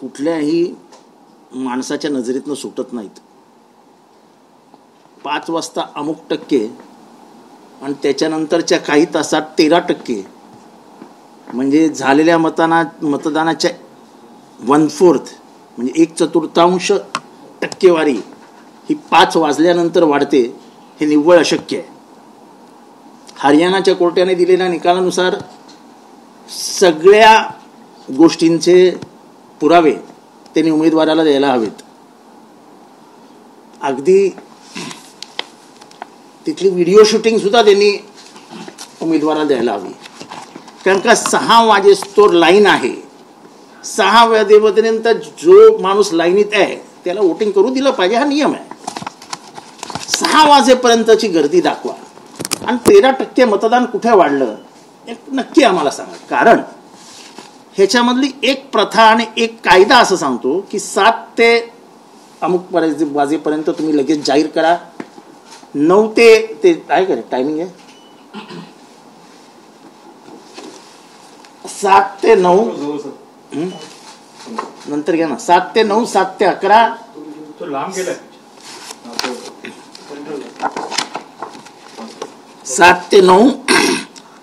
कुठल्याही माणसाच्या नजरेतनं सुटत नाहीत. 5 वाजता अमुक टक्के आणि त्याच्यानंतरच्या काही तासात 13%, म्हणजे झालेल्या मतदानाच्या 1/4 म्हणजे 1/4 टक्केवारी ही 5 वाजल्यानंतर वाढते, हे निव्वळ अशक्य आहे. हरियाणाच्या कोर्टाने दिलेल्या निकालानुसार सगळ्या गोष्टींचे पुरावे त्यांनी उमेदवाराला द्यायला हवेत. अगदी तिथली व्हिडिओ शूटिंग सुद्धा त्यांनी उमेदवाराला द्यायला हवी. कारण का 6 वाजेस्तोवर लाईन आहे. 6 वाजेपर्यंत जो माणूस लाईनीत आहे त्याला वोटिंग करू दिलं पाहिजे, हा नियम आहे. 6 वाजेपर्यंतची गर्दी दाखवा आणि 13% मतदान कुठे वाढलं नक्की आम्हाला सांगा. कारण ह्याच्यामधली एक प्रथा आणि एक कायदा असं सांगतो की 7 ते अमुक वाजेपर्यंत तुम्ही लगेच जाहीर करा. 9 ते आहे का टायमिंग आहे, 7 ते 9 नंतर घ्या ना. 7 ते 9, 7 ते 11, 7 ते 9,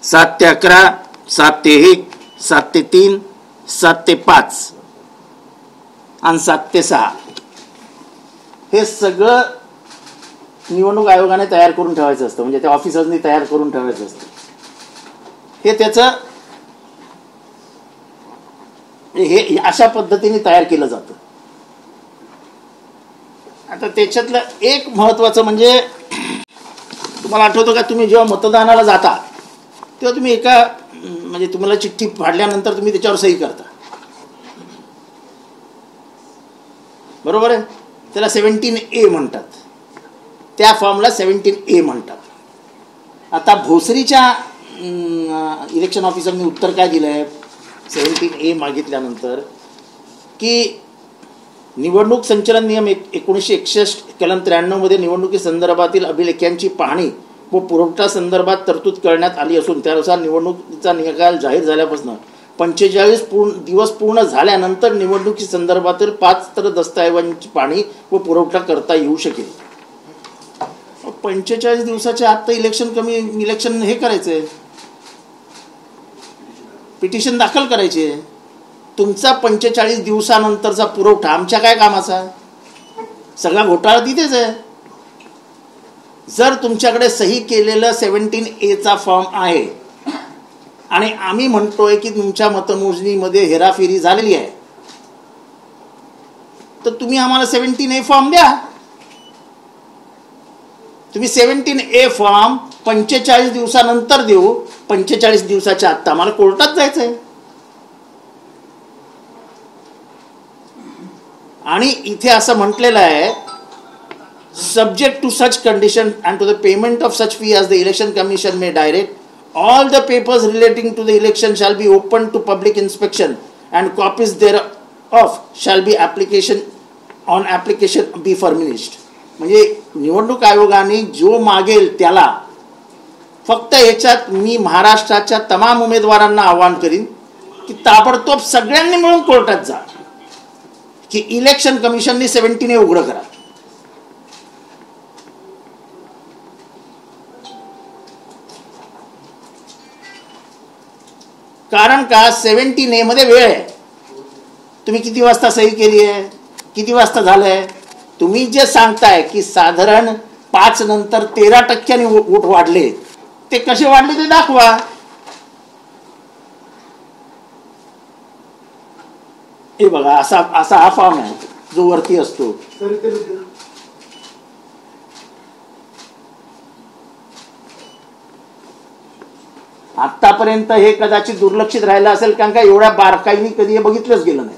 7 ते 11, 7 ते 1, 7 ते 3, 7 ते 5 आणि 7 ते 6 हे सगळं निवडणूक आयोगाने तयार करून ठेवायचं असतं. म्हणजे त्या ऑफिसर्सनी तयार करून ठेवायचं असतं. हे त्याचं हे अशा पद्धतीने तयार केलं जातं. आता त्याच्यातलं एक महत्वाचं म्हणजे तुम्हाला आठवतं का, तुम्ही जेव्हा मतदानाला जाता तेव्हा तुम्ही म्हणजे तुम्हाला चिठ्ठी फाडल्यानंतर तुम्ही त्याच्यावर सही करता, बरोबर आहे. त्याला 17A म्हणतात. त्या फॉर्मला 17A म्हणतात. आता भोसरीच्या इलेक्शन ऑफिसरने उत्तर काय दिलं आहे 17A मागितल्यानंतर, की निवडणूक संचालन नियम 1961 कलम 93 मध्ये निवडणुकीसंदर्भातील अभिलेखांची पाहणी व पुरवठा संदर्भात तरतूद करण्यात आली असून त्यानुसार निवडणुकीचा निकाल जाहीर झाल्यापासून 45 दिवस पूर्ण झाल्यानंतर निवडणुकी संदर्भातील 5 दस्तऐवजांची पाहणी व पुरवठा करता येऊ शकेल. 45 दिवसाच्या आत इलेक्शन हे करायचंय, पिटिशन दाखल करायचे. तुमचा 45 दिवसानंतरचा पुरवठा आमच्या काय कामाचा? सगळा घोटाळा तिथेच आहे. जर तुमच्याकडे सही केलेलं 17A फॉर्म आहे आणि आम्ही म्हणतोय की तुमच्या मतमोजणीमध्ये हेराफेरी झालेली आहे, तर तुम्ही आम्हाला 17A फॉर्म द्या. तुम्ही 17A फॉर्म 45 दिवसानंतर देऊ, 45 दिवसाच्या आत आम्हाला कोर्टात जायचंय. आणि इथे असं म्हटलेलं आहे, subject to such condition and to the payment of such fee as the election commission may direct, all the papers relating to the election shall be open to public inspection and copies thereof shall be on application be furnished. म्हणजे निवडणूक आयोगाने जो मागेल त्याला, फक्त याच्यात मी महाराष्ट्राच्या तमाम उमेदवारांना आवाहन करीन की ताबडतोब सगळ्यांनी मिळून कोर्टात जा की इलेक्शन कमिशनने 17A उघडं करा. कारण का 17A मध्ये वेळ आहे. तुम्ही किती वाजता सही केली आहे, किती वाजता झालंय, तुम्ही जे सांगताय की साधारण 5 नंतर 13% वोट वाढले, ते कसे वाढले ते दाखवा. हे बघा, असा हा फॉर्म आहे जो वरती असतो. आतापर्यंत हे कदाचित दुर्लक्षित राहिलं असेल, कारण का एवढ्या बारकाईने कधी हे बघितलंच गेलं नाही.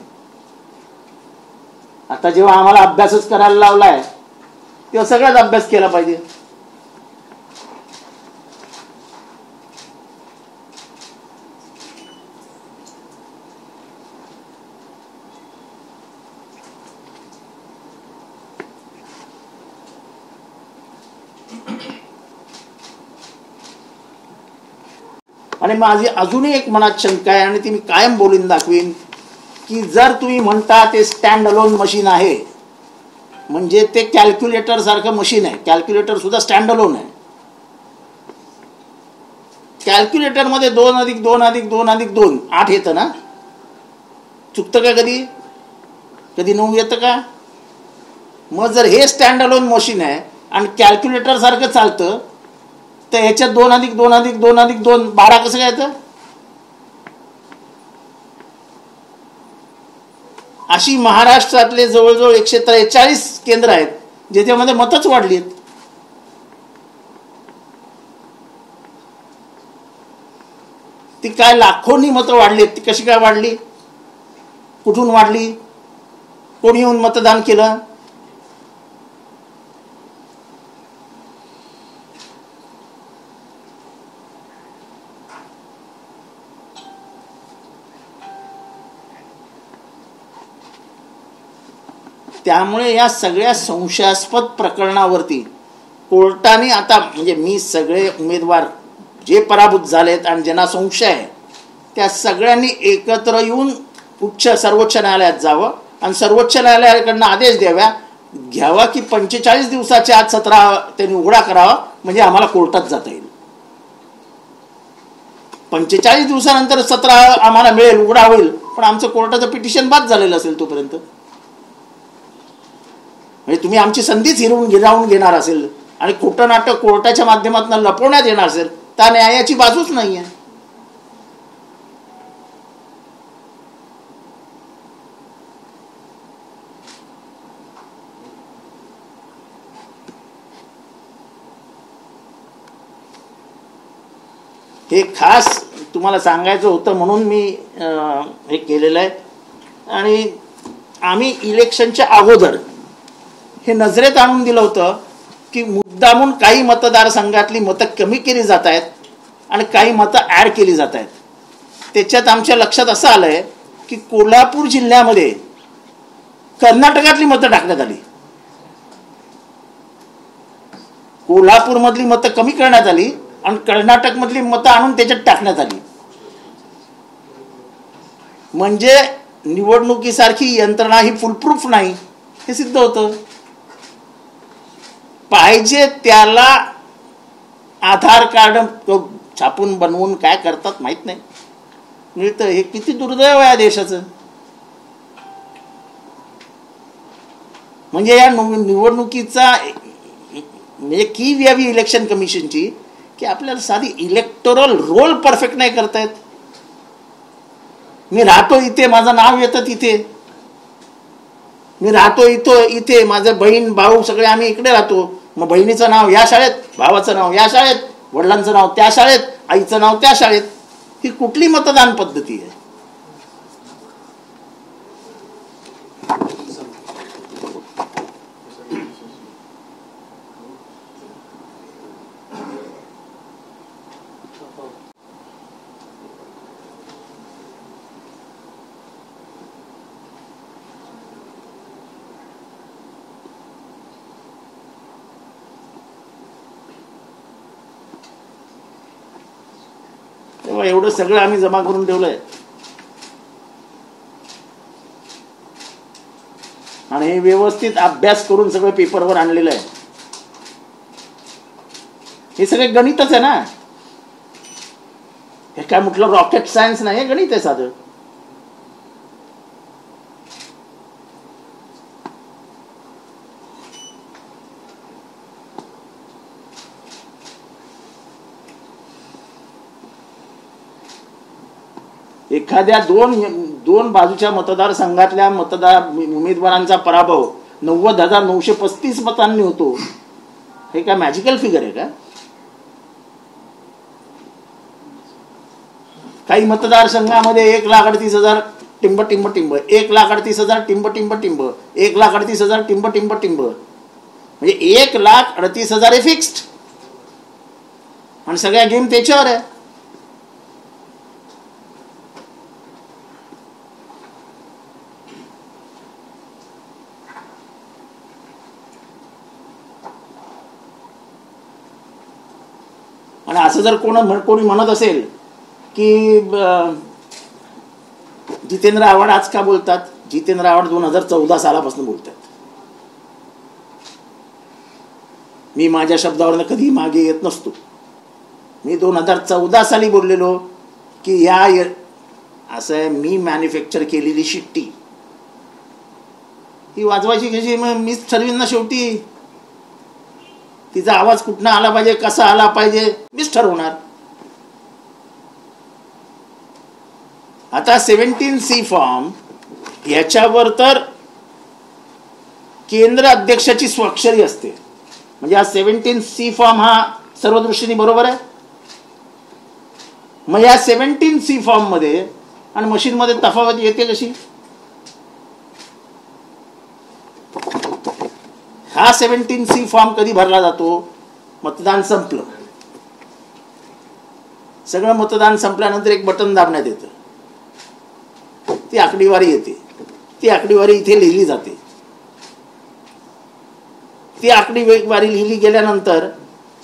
आता जेव्हा आम्हाला अभ्यासच करायला लावलाय तेव्हा सगळाच अभ्यास केला पाहिजे. आणि माझी अजूनही एक मनात शंका आहे आणि ती मी कायम बोलून दाखवीन की जर तुम्ही म्हणता ते स्टँड अलोन मशीन आहे, म्हणजे ते कॅल्क्युलेटर सारखं मशीन आहे. कॅल्क्युलेटर सुद्धा स्टँड अलोन आहे. कॅल्क्युलेटरमध्ये 2+2+2+2 8 येतं ना. चुकतं का कधी? कधी 9 येतं का? मग जर हे स्टँड अलोन मशीन आहे आणि कॅल्क्युलेटर सारखं चालतं, तर ह्याच्यात 2+2+2+2 12 कसं काय येतं? अशी महाराष्ट्रातले जवळजवळ 143 केंद्र आहेत ज्याच्यामध्ये मतच वाढली आहेत. ती काय लाखोंनी मतं वाढली आहेत. ती कशी काय वाढली? कुठून वाढली? कोणी येऊन मतदान केलं? त्यामुळे या सगळ्या संशयास्पद प्रकरणावरती कोर्टाने आता, म्हणजे मी सगळे उमेदवार जे पराभूत झालेत आणि ज्यांना संशय आहे त्या सगळ्यांनी एकत्र येऊन सर्वोच्च न्यायालयात जावं आणि सर्वोच्च न्यायालयाकडनं आदेश घ्यावा की 45 दिवसाच्या आत 17 त्यांनी उघडा करावा, म्हणजे आम्हाला कोर्टात जाता येईल. 45 दिवसानंतर 17 आम्हाला मिळेल, उघडा होईल, पण आमचं कोर्टाचं पिटिशन बाद झालेलं असेल तोपर्यंत. म्हणजे तुम्ही आमची संधीच हिरावून घेणार असेल आणि खोटं नाटक कोर्टाच्या माध्यमातून लपवण्यात येणार असेल, तर न्यायाची बाजूच नाही आहे. हे खास तुम्हाला सांगायचं होतं म्हणून मी हे केलेलं आहे. आणि आम्ही इलेक्शनच्या अगोदर हे नजरेत आणून दिलं होतं की मुद्दामून काही मतदारसंघातली मतं कमी केली जात आहेत आणि काही मतं ॲड केली जात आहेत. त्याच्यात आमच्या लक्षात असं आलं आहे की कोल्हापूर जिल्ह्यामध्ये कर्नाटकातली मतं टाकण्यात आली. कोल्हापूरमधली मतं कमी करण्यात आली आणि कर्नाटकमधली मतं आणून त्याच्यात टाकण्यात आली. म्हणजे निवडणुकीसारखी यंत्रणा ही फुलप्रूफ नाही हे सिद्ध होतं. पाहिजे त्याला आधार कार्ड छापून बनवून काय करतात माहित नाही, मिळतं. हे किती दुर्दैव आहे देशाचं. म्हणजे या निवडणुकीचा म्हणजे की व्यावी इलेक्शन कमिशनची की आपल्याला साधी इलेक्टोरल रोल परफेक्ट नाही करतायत. मी राहतो इथे, माझं नाव येतं तिथे. मी राहतो इथे, माझं बहीण भाऊ सगळे आम्ही इकडे राहतो. मग बहिणीचं नाव या शाळेत, भावाचं नाव या शाळेत, वडिलांचं नाव त्या शाळेत, आईचं नाव त्या शाळेत. ही कुठली मतदान पद्धती आहे? तेव्हा एवढं सगळं आम्ही जमा करून ठेवलंय आणि हे व्यवस्थित अभ्यास करून सगळं पेपरवर आणलेलं आहे. हे सगळे गणितच आहे ना. हे काय म्हटलं रॉकेट सायन्स नाही, हे गणित आहे साधं. एखाद्या दोन बाजूच्या मतदारसंघातल्या उमेदवारांचा पराभव 90,935 मतांनी होतो. हे काय मॅजिकल फिगर आहे का? काही मतदारसंघामध्ये 1,38,000 टिंब टिंब टिंब, 1,38,000 टिंब टिंब टिंब, 1,38,000 टिंब टिंब टिंब, म्हणजे 1,38,000 हे फिक्स्ड आणि सगळ्या गेम त्याच्यावर आहे. आणि असं जर कोणी म्हणत असेल की जितेंद्र आव्हाड आज का बोलतात? जितेंद्र आव्हाड 2014 सालापासून बोलतात. मी माझ्या शब्दावरनं कधी मागे येत नसतो. मी 2014 साली बोललेलो की असं आहे, मी मॅन्युफॅक्चर केलेली शिट्टी ही वाजवायची कशी? मग मीच ठरवीन ना शेवटी. तिचा आवाज कुठनं आला पाहिजे, कसा आला पाहिजे, मीच ठरवणार. आता 17C फॉर्म याच्यावर तर केंद्र अध्यक्षाची स्वाक्षरी असते. म्हणजे हा 17C फॉर्म हा सर्व दृष्टीने बरोबर आहे. मग या 17C फॉर्म मध्ये आणि मशीनमध्ये तफावत येते कशी? हा 17C फॉर्म कधी भरला जातो? मतदान संपलं. सगळं मतदान संपल्यानंतर एक बटन दाबण्यात येतं, ती आकडेवारी येते. ती आकडेवारी इथे लिहिली जाते. ती आकडेवारी लिहिली गेल्यानंतर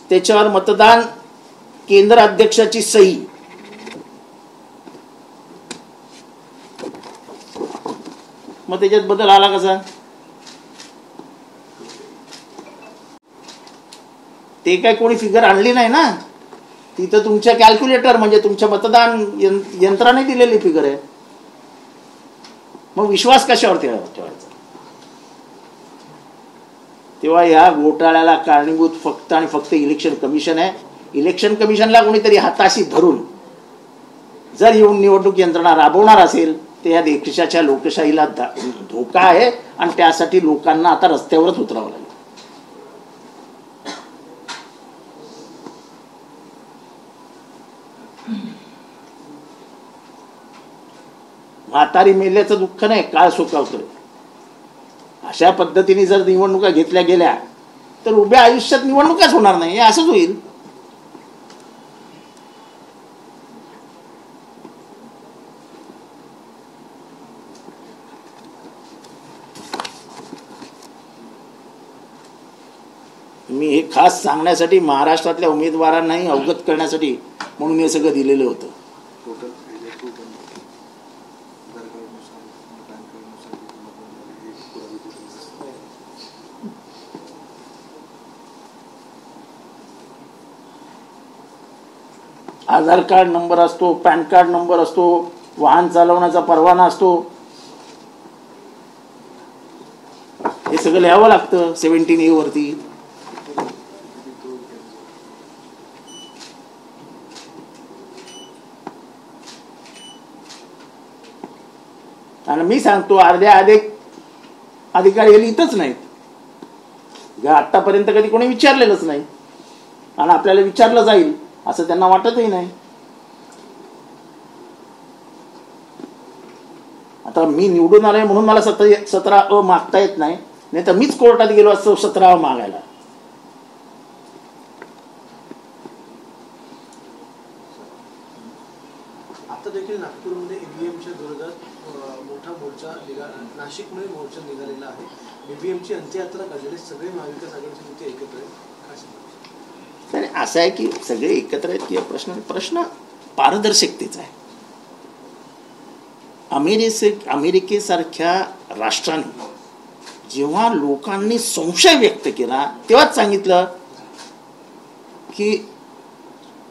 त्याच्यावर मतदान केंद्र अध्यक्षाची सही. मग त्याच्यात बदल आला कसा? ते काय कोणी फिगर आणली नाही ना, तिथं तुमच्या कॅल्क्युलेटर म्हणजे तुमच्या मतदान यंत्राने दिलेली फिगर आहे. मग विश्वास कशावर ठेवायचा? तेव्हा या घोटाळ्याला कारणीभूत फक्त आणि फक्त इलेक्शन कमिशन आहे. इलेक्शन कमिशनला कोणीतरी हाताशी धरून जर येऊन निवडणूक यंत्रणा राबवणार असेल तर या देशाच्या लोकशाहीला धोका आहे आणि त्यासाठी लोकांना आता रस्त्यावरच उतरावं लागेल. म्हातारी मेल्याचं दुःख नाही, काळ सोकावतोय. अशा पद्धतीने जर निवडणुका घेतल्या गेल्या तर उभ्या आयुष्यात निवडणुकाच होणार नाही, असंच होईल. मी हे खास सांगण्यासाठी, महाराष्ट्रातल्या उमेदवारांनाही अवगत करण्यासाठी म्हणून हे सगळं दिलेलं होतं. आधार कार्ड नंबर असतो, पॅन कार्ड नंबर असतो, वाहन चालवण्याचा परवाना असतो. हे सगळं लिहावं लागतं 17A वरती. आणि मी सांगतो अर्ध्या अधिकारी लिहितच नाहीत. आतापर्यंत कधी कोणी विचारलेलंच नाही आणि आपल्याला विचारलं जाईल असं त्यांना वाटतही नाही. आता मी निवडून आलोय म्हणून मला 17A मागता येत नाही, नाही तर मीच कोर्टात गेलो असतो 17A मागायला. आता देखील नागपूरमध्ये ईव्हीएमच्या विरोधात मोठा मोर्चा नाशिकमध्ये मोर्चा निघालेला आहे. ईव्हीएमची अंत्ययात्रा काढलेली, सगळे महाविकास आघाडीचे नेते एकत्र आहेत. असं आहे की सगळे एकत्र आहेत की प्रश्न पारदर्शकतेचा आहे. अमेरिकेसारख्या राष्ट्राने जेव्हा लोकांनी संशय व्यक्त केला तेव्हाच सांगितलं की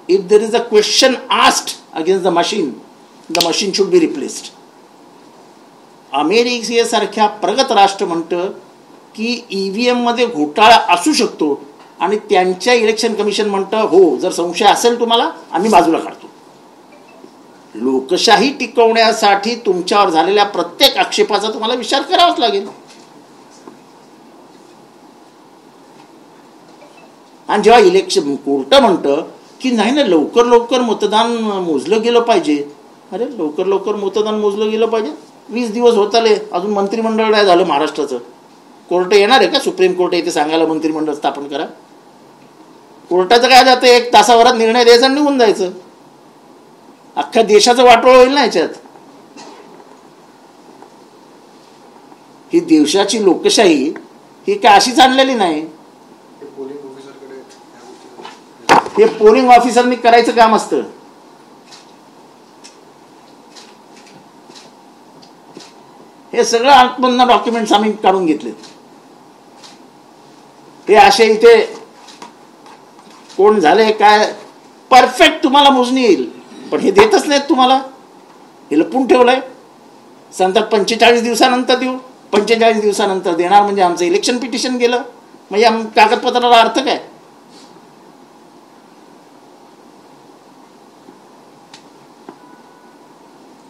if there is a question asked against the machine should be replaced. अमेरिकेसारख्या प्रगत राष्ट्र म्हणतं की ईव्हीएम मध्ये घोटाळा असू शकतो आणि त्यांच्या इलेक्शन कमिशन म्हणतं हो, जर संशय असेल तुम्हाला आम्ही बाजूला काढतो. लोकशाही टिकवण्यासाठी तुमच्यावर झालेल्या प्रत्येक आक्षेपाचा तुम्हाला विचार करावाच लागेल. आणि जेव्हा इलेक्शन कोर्ट म्हणतं की नाही ना लवकर मतदान मोजलं गेलं पाहिजे, अरे लवकर मतदान मोजलं गेलं पाहिजे, 20 दिवस होत आले अजून मंत्रिमंडळ नाही झालं महाराष्ट्राचं. कोर्ट येणार आहे का? सुप्रीम कोर्ट येते सांगायला मंत्रिमंडळ स्थापन करा. कोर्टाचं काय जातं, 1 तासाभरात निर्णय द्यायचा निघून जायचं. अख्ख्या देशाचं वाटोळ होईल ना याच्यात. ही देशाची लोकशाही ही काय अशीच आणलेली नाही. हे पोलिंग ऑफिसरनी करायचं काम असतं. हे सगळं आतमधनं डॉक्युमेंट्स आम्ही काढून घेतलेत. हे असे इथे कोण झाले काय परफेक्ट तुम्हाला मोजणी येईल, पण हे देतच नाहीत तुम्हाला. हे लपून ठेवलंय. सांगतात 45 दिवसानंतर देऊ. 45 दिवसानंतर देणार म्हणजे आमचं इलेक्शन पिटिशन गेलं. मग या कागदपत्राला अर्थ काय?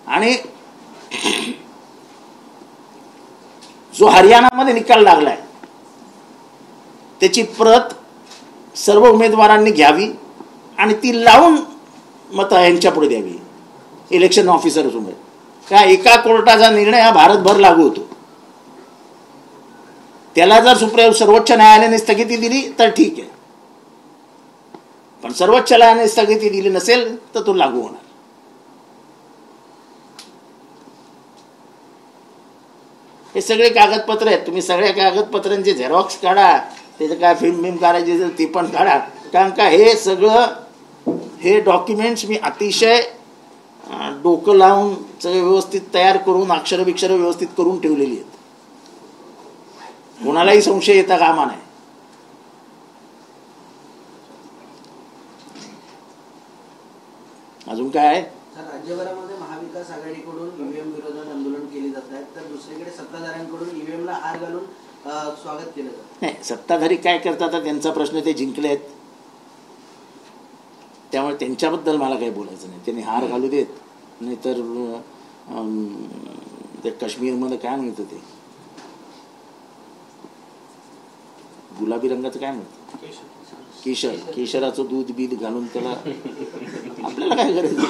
आणि जो हरियाणामध्ये निकाल लागलाय त्याची प्रत सर्व उमेदवारांनी घ्यावी आणि ती लावून मत यांच्या पुढे द्यावी, इलेक्शन ऑफिसर समोर. का एका कोर्टाचा निर्णय हा भारतभर लागू होतो. त्याला जर सर्वोच्च न्यायालयाने स्थगिती दिली तर ठीक आहे, पण सर्वोच्च न्यायालयाने स्थगिती दिली नसेल तर तो लागू होणार. हे सगळे कागदपत्र आहेत. तुम्ही सगळ्या कागदपत्रांचे झेरॉक्स काढा, त्याचं काय फिल्म बिम काढायची असेल ती पण काढा. कारण का हे सगळं हे डॉक्युमेंट्स मी अतिशय डोकं लावून सगळे व्यवस्थित तयार करून अक्षर बिक्षर व्यवस्थित करून ठेवलेली आहेत. कोणालाही संशय येता कामा नाही. अजून काय आहे? राज्यभरामध्ये महाविकास आघाडीकडून ईव्हीएम विरोधात आंदोलन केले जात आहेत, तर दुसरीकडे सत्ताधाऱ्यांकडून ईव्हीएमला हार घालून स्वागत केलं जातं. नाही, सत्ताधारी काय करतात त्यांचा प्रश्न. ते जिंकले आहेत त्यामुळे त्यांच्याबद्दल मला काही बोलायचं नाही. त्यांनी हार घालू देत. नाहीतर ते काश्मीरमध्ये काय म्हणतं ते गुलाबी रंगाचं काय म्हणतं, केशराचं दूध बीध घालून त्याला आपल्याला काय करायचं.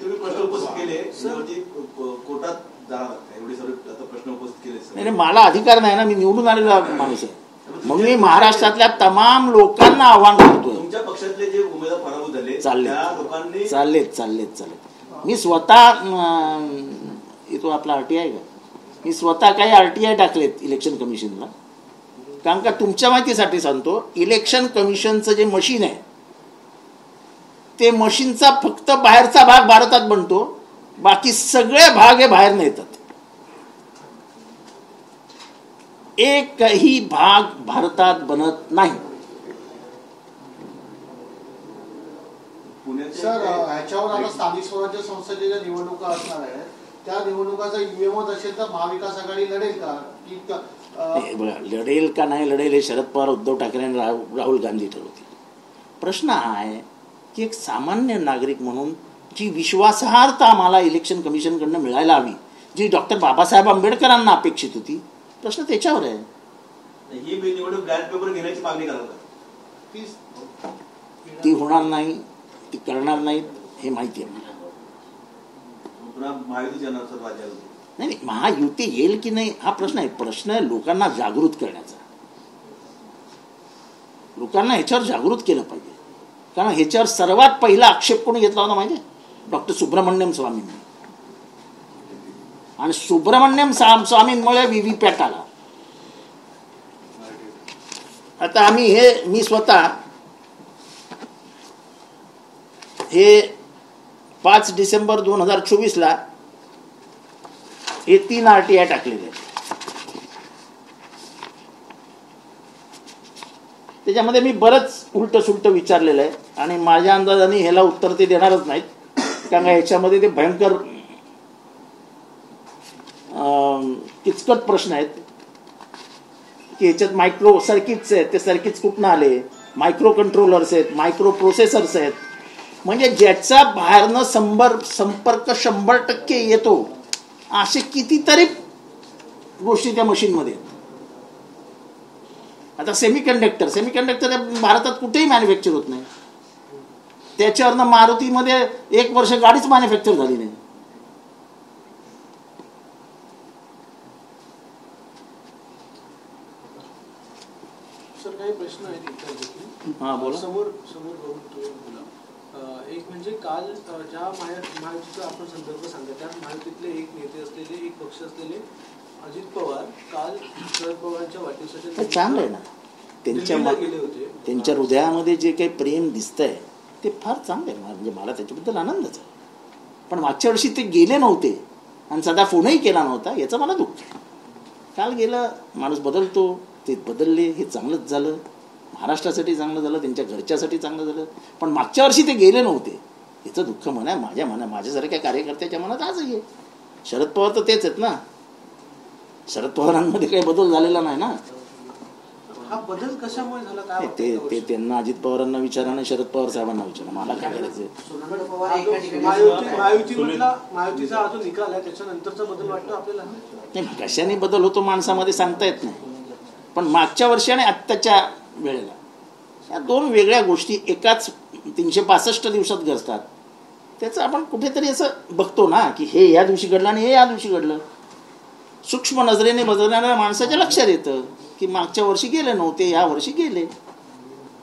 तुम्ही प्रश्न उपस्थित केले कोर्टात जाणार एवढे सर्व प्रश्न उपस्थित केले. नाही, मला अधिकार नाही ना. मी निवडून आलेला माणूस आहे म्हणून मी महाराष्ट्रातल्या तमाम लोकांना आव्हान करतोय. तुमच्या पक्षातले जे उमेदवार पराभूत झाले चाललेत. मी स्वतः तो आपला RTI का, मी स्वतः काही RTI टाकलेत इलेक्शन कमिशनला. कारण का तुमच्या माहितीसाठी सांगतो, इलेक्शन कमिशनचं जे मशीन आहे ते मशीनचा फक्त बाहेरचा भाग भारतात बनतो, बाकी सगळे भाग हे बाहेर येतात. एकही भाग भारतात बनत नाही. सर, ह्याच्यावर आता स्थानिक स्वराज्य संस्थेच्या निवडणुका असणार आहेत. त्या निवडणुकाचा ईव्हीएमच असेल तर महाविकास आघाडी लढेल का की लढेल का नाही लढेल हे शरद पवार, उद्धव ठाकरे आणि राहुल गांधी ठरवतील. प्रश्न हा आहे की एक सामान्य नागरिक म्हणून जी विश्वासार्हता आम्हाला इलेक्शन कमिशनकडनं मिळायला हवी, जी डॉक्टर बाबासाहेब आंबेडकरांना अपेक्षित होती, प्रश्न त्याच्यावर आहे. ही निवडणूक बॅलेट पेपर घेण्याची मागणी करणार, ती होणार नाही, ती करणार नाहीत हे माहिती आहे मला. नाही, महायुती येईल की नाही हा प्रश्न आहे. प्रश्न लोकांना जागृत करण्याचा. लोकांना ह्याच्यावर जागृत केलं पाहिजे. कारण ह्याच्यावर सर्वात पहिला आक्षेप कोणी घेतला होता माहिती आहे? डॉक्टर सुब्रमण्यम स्वामींनी. आणि सुब्रमण्यम स्वामींमुळे व्हीव्हीपॅट आला. आता मी स्वतः हे 5 डिसेंबर 2024 हे 3 RTI टाकलेले आहेत. त्याच्यामध्ये मी बरंच उलट सुलट विचारलेलं आहे आणि माझ्या अंदाजाने ह्याला उत्तर ते देणारच नाहीत. कारण ह्याच्यामध्ये ते भयंकर किचकट प्रश्न आहेत की ह्याच्यात मायक्रो सर्किट्स आहेत. ते सर्किट्स कुठून आले, मायक्रो कंट्रोलर्स आहेत, मायक्रो प्रोसेसर्स आहेत. म्हणजे ज्याचा बाहेरनं संपर्क 100% येतो असे कितीतरी गोष्टी त्या मशीनमध्ये आहेत. आता सेमीकंडक्टर भारतात कुठेही मॅन्युफॅक्चर होत नाही. त्याच्यावरनं मारुतीमध्ये 1 वर्ष गाडीच मॅन्युफॅक्चर झाली नाही. सर, काही प्रश्न आहेत. हा, बोला. समोर बोला. एक म्हणजे काल ज्या महायुतीचा आपण संदर्भ सांगतो त्यात महायुतीतले एक नेते असलेले, एक पक्ष असलेले अजित पवार काल शरद पवारांच्या वाढदिवसाच्या चांगलं आहे ना. गेले होते. त्यांच्या हृदयामध्ये जे काही प्रेम दिसतंय ते फार चांगलं आहे. म्हणजे मला त्याच्याबद्दल आनंदच आहे. पण मागच्या वर्षी ते गेले नव्हते आणि साधा फोनही केला नव्हता, याचं मला दुःख आहे. काल गेलं, माणूस बदलतो, ते बदलले, हे चांगलंच झालं, महाराष्ट्रासाठी चांगलं झालं, त्यांच्या घरच्यासाठी चांगलं झालं. पण मागच्या वर्षी ते गेले नव्हते, याचं दुःख म्हणा माझ्यासारख्या कार्यकर्त्याच्या मनात आजही आहे. शरद पवार तर तेच आहेत ना, शरद पवारांमध्ये काही बदल झालेला नाही ना. हा बदल कशामुळे झाला काय ते त्यांना, अजित पवारांना विचारा ना शरद पवार साहेबांना विचारा, मला काय करायचं. सुनंदा पवार एका ठिकाणी महायुतीचा जो निकाल आहे त्याच्यानंतरचा बदल वाटतो आपल्याला. नाही, कशाने बदल होतो माणसामध्ये सांगता येत नाही. पण मागच्या वर्षी आणि आत्ताच्या वेळेला या दोन वेगळ्या गोष्टी एकाच 365 दिवसात घडतात. त्याचं आपण कुठेतरी असं बघतो ना की हे या दिवशी घडलं आणि हे या दिवशी घडलं. सूक्ष्म नजरेने बदलणाऱ्या माणसाच्या लक्षात येतं की मागच्या वर्षी गेले नव्हते, या वर्षी गेले.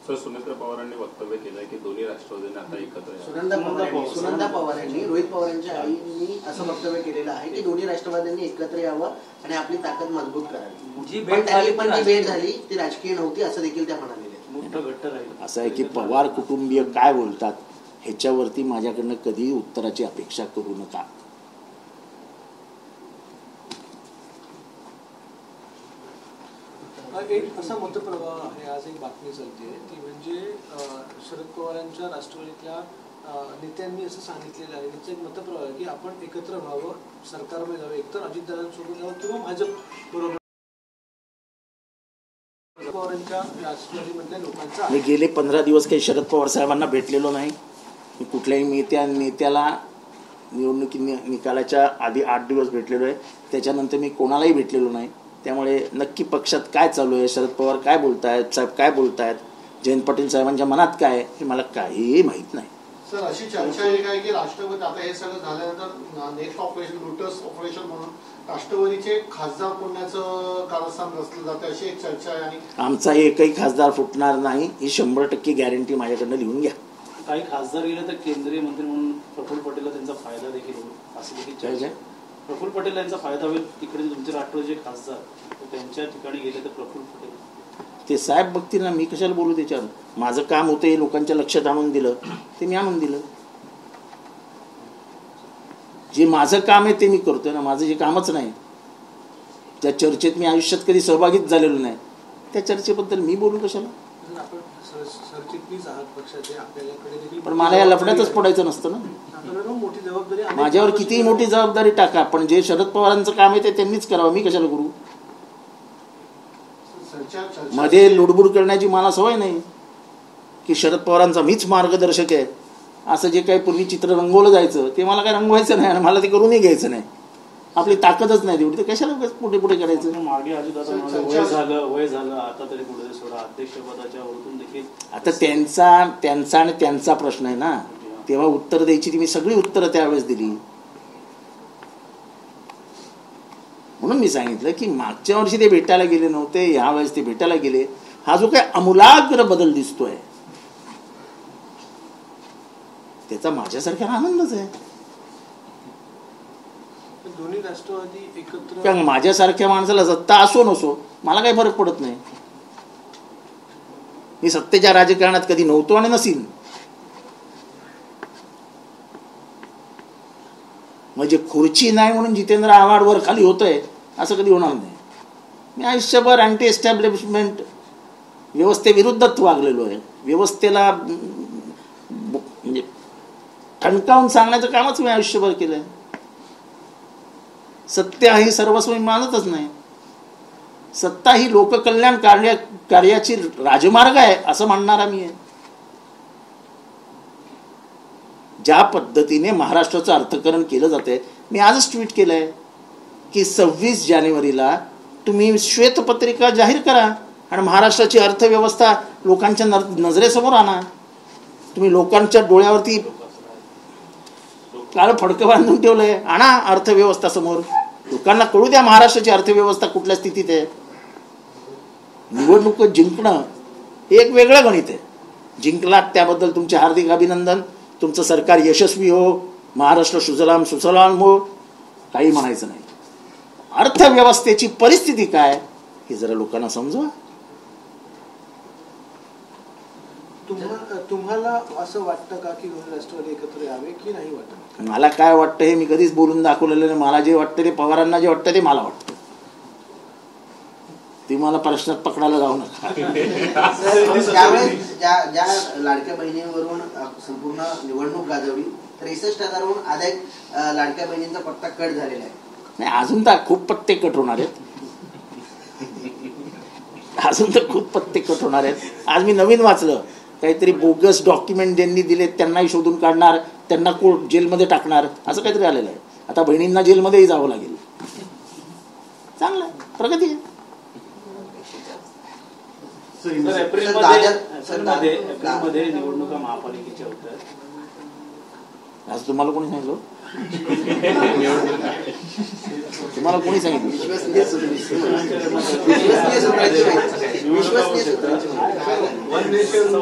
सर, सुनेत्रा पवारांनी वक्तव्य केलंय की दोन्ही राष्ट्रवादींनी आता एकत्र यावं. सुनंदा पवारांनी रोहित पवारांच्या आईंनी असं वक्तव्य केलेलं आहे की दोन्ही राष्ट्रवाद्यांनी एकत्र यावं आणि आपली ताकद मजबूत करावी. पण जी भेट झाली ती राजकीय नव्हती असं देखील त्या म्हणालेल्या. असं आहे की पवार कुटुंबीय काय बोलतात ह्याच्यावरती माझ्याकडनं कधीही उत्तराची अपेक्षा करू नका. एक असा मतप्रवाह आहे, आज एक बातमी चालते ती म्हणजे शरद पवारांच्या राष्ट्रवादीतल्या नेत्यांनी असं सांगितलेलं आहे, त्यांचं एक मतप्रवाह आहे की आपण एकत्र व्हावं, सरकारमध्ये जावं, एकतर अजितदादांसोबत जावं किंवा भाजप बरोबर. पवारांच्या राष्ट्रवादीमधल्या लोकांचा मी गेले 15 दिवस काही शरद पवार साहेबांना भेटलेलो नाही. मी कुठल्याही नेत्याला निवडणुकी निकालाच्या आधी 8 दिवस भेटलेलो आहे, त्याच्यानंतर मी कोणालाही भेटलेलो नाही. त्यामुळे नक्की पक्षात काय चालू आहे, शरद पवार काय बोलतायत, साहेब काय बोलतायत, जयंत पाटील साहेबांच्या मनात काय आहे हे मला काहीही माहीत नाही. सर, अशी चर्चा एक आहे की राष्ट्रवादी आता हे सगळं झाल्यानंतर नेक्स्ट ऑपरेशन लुटर्स ऑपरेशन म्हणून राष्ट्रवादीचे खासदार कोणाचं कारस्थान रचलं जातं अशी एक चर्चा आहे. आणि आमचा एकही खासदार फुटणार नाही ही 100% गॅरंटी माझ्याकडनं लिहून घ्या. काही खासदार गेले तर केंद्रीय मंत्री म्हणून प्रफुल्ल पटेलला त्यांचा फायदा देखील होईल असं देखील चर्चा आहे. प्रफुल्ल पटेल यांचा फायदा होईल, तिकडे तुमचे राष्ट्रवादीचे खासदार त्यांच्या ठिकाणी गेले तर प्रफुल्ल पटेल ते साहेब बघतील ना, मी कशाला बोलू त्याच्यावर. माझं काम होतं हे लोकांच्या लक्षात आणून दिलं, ते मी आणून दिलं. जे माझं काम आहे ते मी करतोय ना, माझं जे कामच नाही, ज्या चर्चेत मी आयुष्यात कधी सहभागीच झालेलो नाही त्या चर्चेबद्दल मी बोलू कशाला. आपण सरचिटणीस आहात पक्षाचे, आपल्याकडे पण मला या लफड्यातच पडायचं नसतं ना. मोठी जबाबदारी माझ्यावर कितीही मोठी जबाबदारी टाका, पण जे शरद पवारांचं काम आहे ते त्यांनीच करावं, मी कशाला करू. मध्ये लुडबुड करण्याची मला सवय नाही की शरद पवारांचा मीच मार्गदर्शक आहे असं जे काही पूर्वी चित्र रंगवलं जायचं ते मला काय रंगवायचं नाही आणि मला ते करूनही घ्यायचं नाही. आपली ताकदच नाही तेवढी, तर कशाला पुढे पुढे करायचं. मागे अजितदादा वय झालं आता तरी पुढे सोडा, अध्यक्षपदाच्या वरून देखील आता त्यांचा आणि त्यांचा प्रश्न आहे ना, तेव्हा उत्तर द्यायची ती मी सगळी उत्तरं त्यावेळेस दिली. म्हणून मी सांगितलं की मागच्या वर्षी ते भेटायला गेले नव्हते, यावेळेस ते भेटायला गेले. हा जो काय आमूलाग्र बदल दिसतोय त्याचा माझ्यासारख्याला आनंदच आहे. दोन्ही राष्ट्रवादी एकत्र, कारण माझ्यासारख्या माणसाला सत्ता असो नसो मला काही फरक पडत नाही. मी सत्तेच्या राजकारणात कधी नव्हतो आणि नसीन. म्हणजे खुर्ची नाही म्हणून जितेंद्र आव्हाड वर खाली होतोय असं कधी होणार नाही. मी आयुष्यभर अँटी एस्टॅब्लिशमेंट व्यवस्थेविरुद्धच वागलेलो आहे. व्यवस्थेला म्हणजे ठणकावून सांगण्याचं कामच मी आयुष्यभर केलंय. सत्य ही सर्वस्व मी मानतच नाही. सत्ता ही लोककल्याण कार्याची राजमार्ग आहे असं म्हणणारा मी आहे. ज्या पद्धतीने महाराष्ट्राचं अर्थकारण केलं जातंय, मी आजच ट्विट केलंय की 26 जानेवारीला तुम्ही श्वेतपत्रिका जाहीर करा आणि महाराष्ट्राची अर्थव्यवस्था लोकांच्या नजरेसमोर आणा. तुम्ही लोकांच्या डोळ्यावरती काळ फडकं बांधून ठेवलंय, आणा अर्थव्यवस्था समोर. लोकांना कळू द्या महाराष्ट्राची अर्थव्यवस्था कुठल्या स्थितीत आहे. निवडणूक जिंकणं हे एक वेगळं गणित आहे. जिंकलात त्याबद्दल तुमचे हार्दिक अभिनंदन. तुमचं सरकार यशस्वी हो, महाराष्ट्र सुजलाम सुफलाम हो, काही म्हणायचं नाही. अर्थव्यवस्थेची परिस्थिती काय हे जरा लोकांना समजवा. तुम्हाला असं वाटतं का की दोन्ही राष्ट्रवादी एकत्र यावे की नाही वाटत? मला काय वाटतं हे मी कधीच बोलून दाखवलेलं नाही. मला जे वाटतं ते पवारांना जे वाटतं ते मला वाटतं. ती मला प्रश्नात पकडायला जाऊ नका. त्यावेळेस ज्या लाडक्या बहिणींवरून संपूर्ण निवडणूक गाजवली 63,000वरून अधिक लाडक्या बहिणींचा पत्ता कट झालेला आहे. नाही, अजून तर खूप पत्ते कट होणार आहेत. अजून तर खूप पत्ते कट होणार आहेत. आज मी नवीन वाचलं, काहीतरी बोगस डॉक्युमेंट ज्यांनी दिले त्यांनाही शोधून काढणार, त्यांना कोर्ट जेलमध्ये टाकणार, असं काहीतरी आलेलं आहे. आता बहिणींना जेलमध्येही जावं लागेल. चांगलं आहे, प्रगती आहे. एप्रिलमध्ये निवडणुका महापालिकेच्या होतात. आज तुम्हाला कोणी सांगितलं? तुम्हाला कोणी सांगितलं?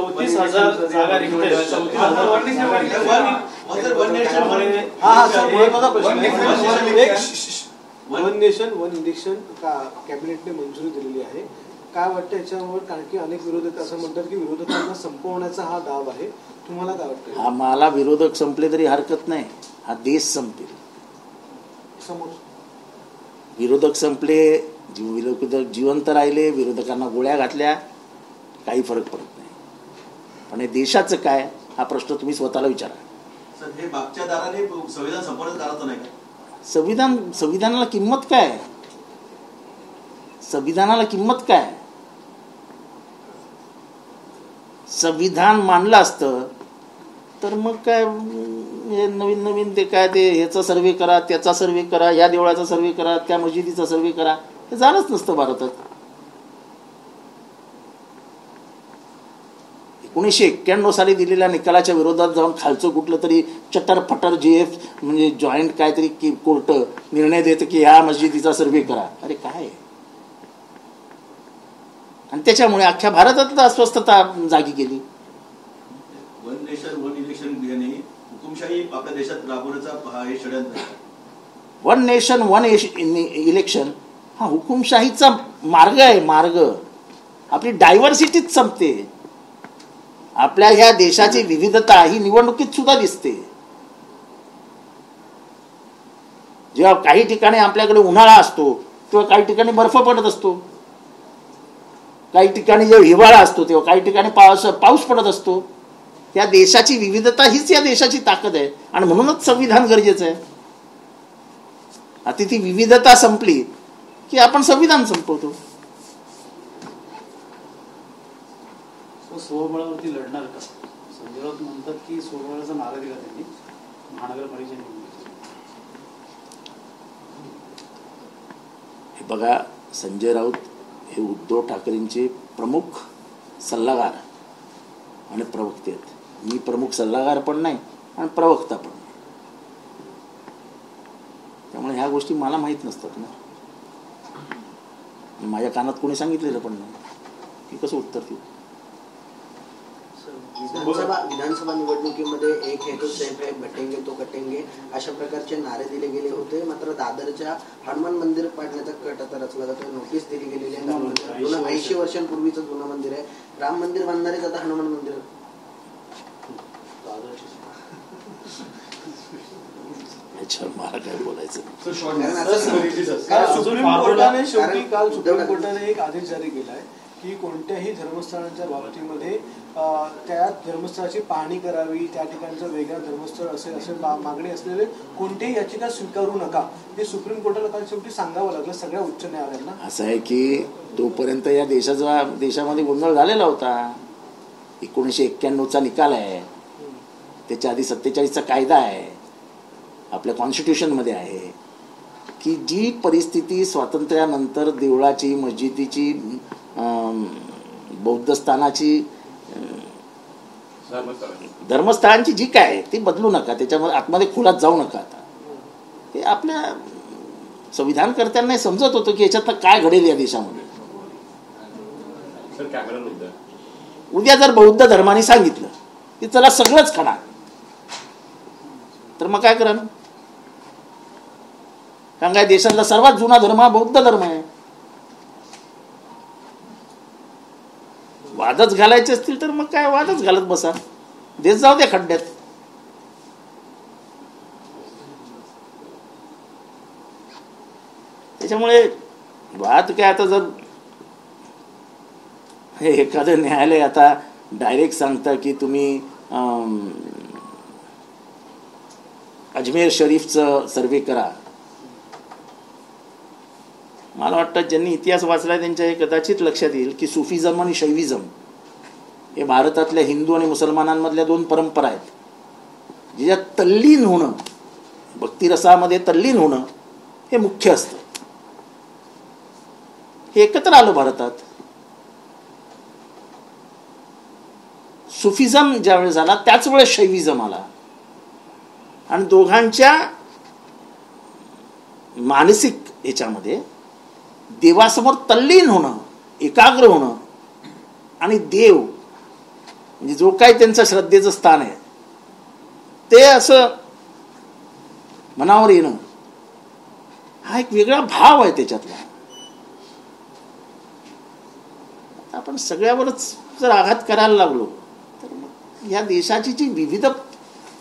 34,000 जागा रिक्त आहेत. वन नेशन वन इलेक्शन कॅबिनेटने मंजुरी दिलेली आहे. काय वाटतं याच्यावर? कारण की अनेक विरोधक असं म्हणतात की विरोधकांना संपवण्याचा हा डाव आहे. तुम्हाला काय वाटतं? हा, मला विरोधक संपले तरी हरकत नाही. हा देश संपेल. समोर विरोधक संपले, विरोधक जिवंत राहिले, विरोधकांना गोळ्या घातल्या, काही फरक पडत नाही. पण हे देशाचं काय, हा प्रश्न तुम्ही स्वतःला विचारा. सर, हे मागच्या दाराने संविधान संपवण्याचं दाराचं नाही का? संविधानाला किंमत काय? संविधानाला किंमत काय? संविधान मानलं असतं तर मग काय हे नवीन नवीन ते काय ते ह्याचा सर्वे करा, त्याचा सर्वे करा, या देवळाचा सर्वे करा, त्या मशिदीचा सर्वे करा, हे झालंच नसतं भारतात. 1991 साली दिलेल्या निकालाच्या विरोधात जाऊन खालचं कुठलं तरी चटर फटर JF म्हणजे जॉईंट काहीतरी कोर्ट निर्णय देतं की ह्या मस्जिदीचा सर्वे करा. अरे काय? आणि त्याच्यामुळे अख्ख्या भारतात अस्वस्थता जागी केली. वन नेशन वन इलेक्शन घेणे हुकुमशाही आपल्या देशात राबवण्याचा हा हे षडयंत्र. वन नेशन वन इलेक्शन हा हुकुमशाहीचा मार्ग आहे. मार्ग आपली डायव्हर्सिटीच संपते. आपल्या ह्या देशाची विविधता ही निवडणुकीत सुद्धा दिसते. जेव्हा काही ठिकाणी आपल्याकडे उन्हाळा असतो तेव्हा काही ठिकाणी बर्फ पडत असतो, काही ठिकाणी जेव्हा हिवाळा असतो तेव्हा काही ठिकाणी पाऊस पडत असतो. या देशाची विविधता हीच या देशाची ताकद आहे आणि म्हणूनच संविधान गरजेचं आहे. आता ती विविधता संपली की आपण संविधान संपवतो. स्वबळावरती लढणार का? संजय राऊत म्हणतात की स्वबळाचा नारा दिला त्यांनी महानगरपालिकेच्या निवडणुकीत. हे बघा, संजय राऊत हे उद्धव ठाकरेंचे प्रमुख सल्लागार आणि प्रवक्ते आहेत. मी प्रमुख सल्लागार पण नाही आणि प्रवक्ता पण नाही. त्यामुळे ह्या गोष्टी मला माहीत नसतात ना. माझ्या कानात कोणी सांगितलेलं पण नाही की कसं उत्तर देऊ. विधानसभा निवडणुकीमध्ये एक है तो सेफ है, बटेंगे तो कटेंगे अशा प्रकारचे नारे दिले गेले होते. मात्र दादरच्या हनुमान मंदिर पाडण्याचा कट आता रचला जातो. नोटीस दिली गेलेली आहे. 80 वर्षांपूर्वीचं जुनं मंदिर आहे. राम मंदिर बांधणारेच आता हनुमान मंदिर. मला काय बोलायचं. सुप्रीम कोर्टाने एक आदेश जारी केलाय की कोणत्याही धर्मस्थळांच्या बाबतीमध्ये त्या धर्मस्थळाची पाहणी करावी, त्या ठिकाणचं वेगळं धर्मस्थळ असेल असे मागणी असलेले कोणतेही याचिका स्वीकारू नका. हे सुप्रीम कोर्टाला काल शेवटी सांगावं लागलं सगळ्या उच्च न्यायालयांना. असं आहे की तोपर्यंत या देशामध्ये गोंधळ झालेला होता. 1991चा निकाल आहे, त्याच्या आधी 47चा कायदा आहे, आपल्या कॉन्स्टिट्यूशनमध्ये आहे की जी परिस्थिती स्वातंत्र्यानंतर देवळाची, मस्जिदीची, बौद्ध स्थानाची, धर्मस्थळांची जी काय आहे ती बदलू नका, त्याच्यामध्ये आतमध्ये खोलात जाऊ नका. आता हे आपल्या संविधानकर्त्यांना समजत होतं की याच्यात काय घडेल या देशामध्ये. उद्या जर बौद्ध धर्माने सांगितलं की चला सगळंच खणा, तर मग काय करा? कारण काय देशातला सर्वात जुना धर्म हा बौद्ध धर्म आहे. वादच घालायचे असतील तर मग काय वादच घालत बसा, देत जाऊ द्या खड्ड्यात. त्याच्यामुळे वाद काय, आता जर हे एखादं न्यायालय आता डायरेक्ट सांगता की तुम्ही अजमेर शरीफचं सर्वे करा, मला वाटतं ज्यांनी इतिहास वाचला त्यांच्या हे कदाचित लक्षात येईल की सुफिझम आणि शैविझम हे भारतातल्या हिंदू आणि मुसलमानांमधल्या दोन परंपरा आहेत, ज्याच्यात तल्लीन होणं, भक्तिरसामध्ये तल्लीन होणं हे मुख्य असतं. हे एकत्र आलं भारतात. सुफिझम ज्यावेळेस झाला त्याच वेळेस शैविझम आला, आणि दोघांच्या मानसिक याच्यामध्ये देवासमोर तल्लीन होणं, एकाग्र होणं, आणि देव म्हणजे जो काही त्यांचं श्रद्धेचं स्थान आहे ते असं मनावर येणं, हा एक वेगळा भाव आहे त्याच्यातला. आपण सगळ्यावरच जर आघात करायला लागलो तर मग ह्या देशाची जी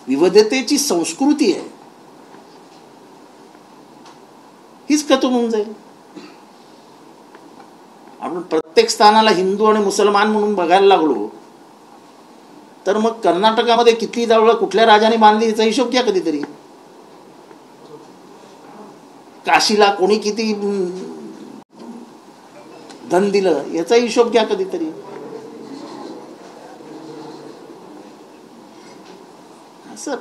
विविधतेची संस्कृती आहे हीच खतम होऊन जाईल. आपण प्रत्येक स्थानाला हिंदू आणि मुसलमान म्हणून बघायला लागलो तर मग कर्नाटकामध्ये किती देवळं कुठल्या राजाने बांधली याचा हिशोब घ्या कधीतरी. काशीला कोणी किती धन दिलं याचा हिशोब घ्या कधीतरी. असं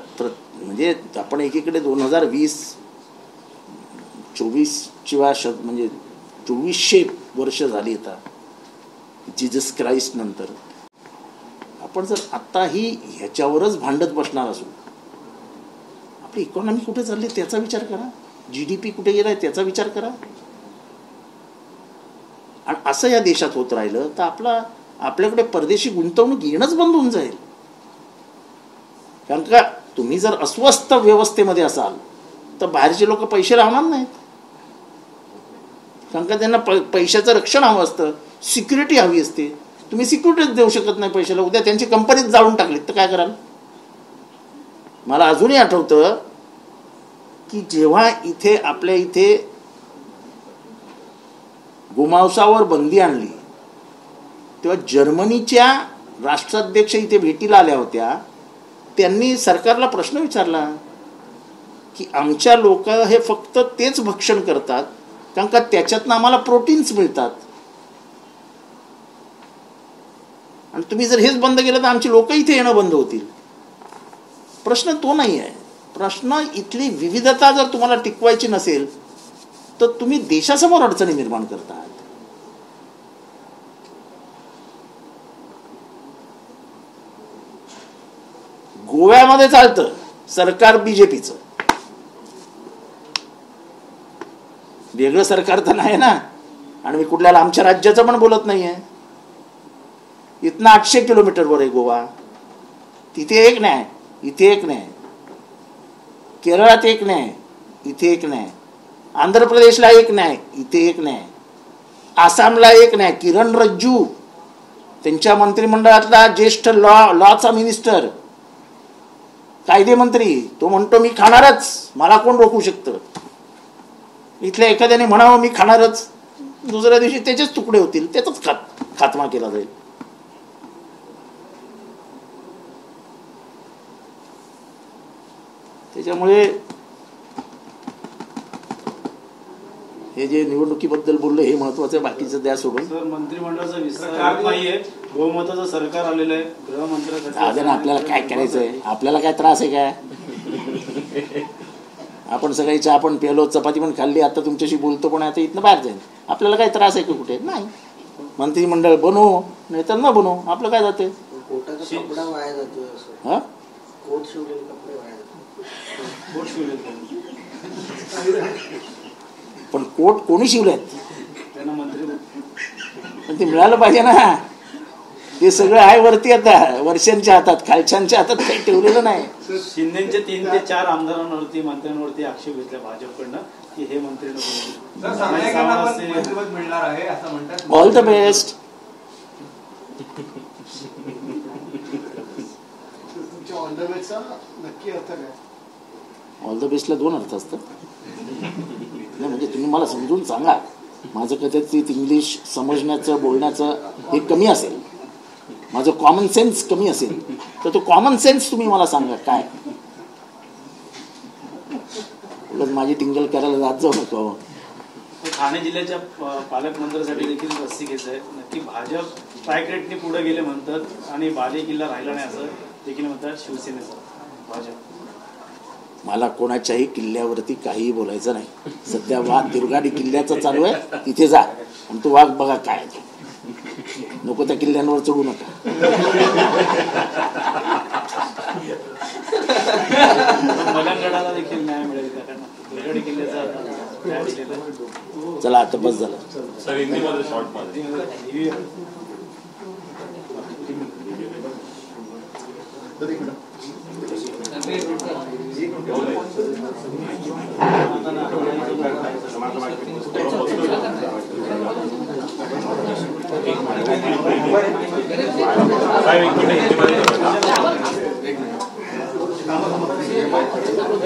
म्हणजे आपण एकीकडे 2020-24 म्हणजे 2400 वर्ष झाली आता जीजस क्राइस्ट नंतर. आपण जर आत्ताही ह्याच्यावरच भांडत बसणार असू, आपली इकॉनॉमी कुठे चालली त्याचा विचार करा, GDP कुठे गेलाय त्याचा विचार करा. आणि असं या देशात होत राहिलं तर आपल्याकडे परदेशी गुंतवणूक येणंच बंद होऊन जाईल. कारण का तुम्ही जर अस्वस्थ व्यवस्थेमध्ये असाल तर बाहेरचे लोक पैसे लावणार नाहीत. कारण का त्यांना पैशाचं रक्षण हवं असतं, सिक्युरिटी हवी असते. तुम्ही सिक्युरिटीच देऊ शकत नाही पैशाला, उद्या त्यांची कंपनीच जाळून टाकली तर काय कराल. मला अजूनही आठवतं की जेव्हा इथे आपल्या इथे गोमांसावर बंदी आणली तेव्हा जर्मनीच्या राष्ट्राध्यक्ष इथे भेटीला आल्या होत्या. त्यांनी सरकारला प्रश्न विचारला की आमच्या लोक हे फक्त तेच भक्षण करतात कारण का त्याच्यातनं आम्हाला प्रोटीन्स मिळतात, आणि तुम्ही जर हेच बंद केलं तर आमची लोक इथे येणं बंद होतील. प्रश्न तो नाही आहे. प्रश्न इथली विविधता जर तुम्हाला टिकवायची नसेल तर तुम्ही देशासमोर अडचणी निर्माण करता आहात. गोव्यामध्ये चालतं सरकार बीजेपीचं, वेगळं सरकार तर नाही ना. आणि मी कुठल्याला आमच्या राज्याचं पण बोलत नाहीये. इथनं 800 किलोमीटरवर आहे गोवा. तिथे एक नाही, इथे एक नाही. केरळात एक नाही, इथे एक नाही. आंध्र प्रदेशला एक नाही, इथे एक नाही. आसामला एक नाही. किरण रिजिजू त्यांच्या मंत्रिमंडळातला ज्येष्ठ लॉचा मिनिस्टर, कायदेमंत्री, तो म्हणतो मी खाणारच, मला कोण रोखू शकतं. इथल्या एखाद्याने म्हणावं मी खाणारच, दुसऱ्या दिवशी त्याचेच तुकडे होतील, त्याचाच खात्मा केला जाईल. त्याच्यामुळे हे जे निवडणुकीबद्दल बोलले हे महत्वाचं आहे, बाकीचं द्या सोडून. सर मंत्रिमंडळाचा विस्तार नाहीये, बहुमताचं सरकार आलेलं आहे. गृहमंत्र्यासाठी आपल्याला काय करायचंय, आपल्याला काय त्रास आहे काय. आपण सगळी चहा पण प्यालो, चपाती पण खाल्ली, आता तुमच्याशी बोलतो पण आता इथनं बाहेर जाईल. आपल्याला काय त्रास आहे का कुठे नाही. मंत्रिमंडळ बनवू नाही तर न बनवू, आपलं काय जाते. कोटाचा कपडा वाया जातोय असं. हा कोट शिवलेले कपडे वाया जातात. कोट शिवले पण कोट कोणी शिवलेत त्यांना मंत्री, पण ते मिळालं पाहिजे ना. ते सगळं आहे वरती, आता वर्षांच्या हातात, खालच्यांच्या हातात काही ठेवलेलं नाही. शिंदेच्या 3 ते 4 आमदारांवरती, मंत्र्यांवरती आक्षेप घेतला भाजपकडनं की हे मंत्री ऑल द बेस्ट. द बेस्टचा नक्की अर्थ काय? ऑल द बेस्टला 2 अर्थ असतात. नाही म्हणजे तुम्ही मला समजून सांगा. माझं कदाचित इंग्लिश समजण्याचं बोलण्याचं हे कमी असेल, माझं कॉमन सेन्स कमी असेल, तर तो कॉमन सेन्स तुम्ही मला सांगा काय. उलट माझी टिंगल करायला जात जाऊ नको. ठाणे जिल्ह्याच्या पालकमंत्र्यासाठी देखील रस्सी घ्यायचं आहे. नक्की भाजप स्ट्राईक रेटने पुढे गेले म्हणतात आणि बाले किल्ला राहिला नाही असं देखील म्हणतात शिवसेनेचं भाजप. मला कोणाच्याही किल्ल्यावरती काहीही बोलायचं नाही. सध्या वाद दुर्गाडी किल्ल्याचा चालू आहे, तिथे जा आणि तो वाघ बघा काय आहे. नको त्या किल्ल्यांवर चढू नका. मलंगडाला देखील न्याय मिळेल कारण दुर्गाडी किल्ल्याचा न्याय दिलेला आहे. चला आता बस झालं. सर हिंदीमध्ये शॉर्ट मध्ये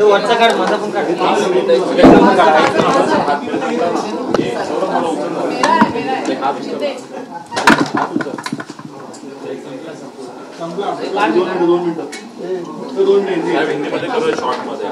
वरचा काढ, माझा पण काढ. हिंदीमध्ये करूया शॉर्ट मध्ये.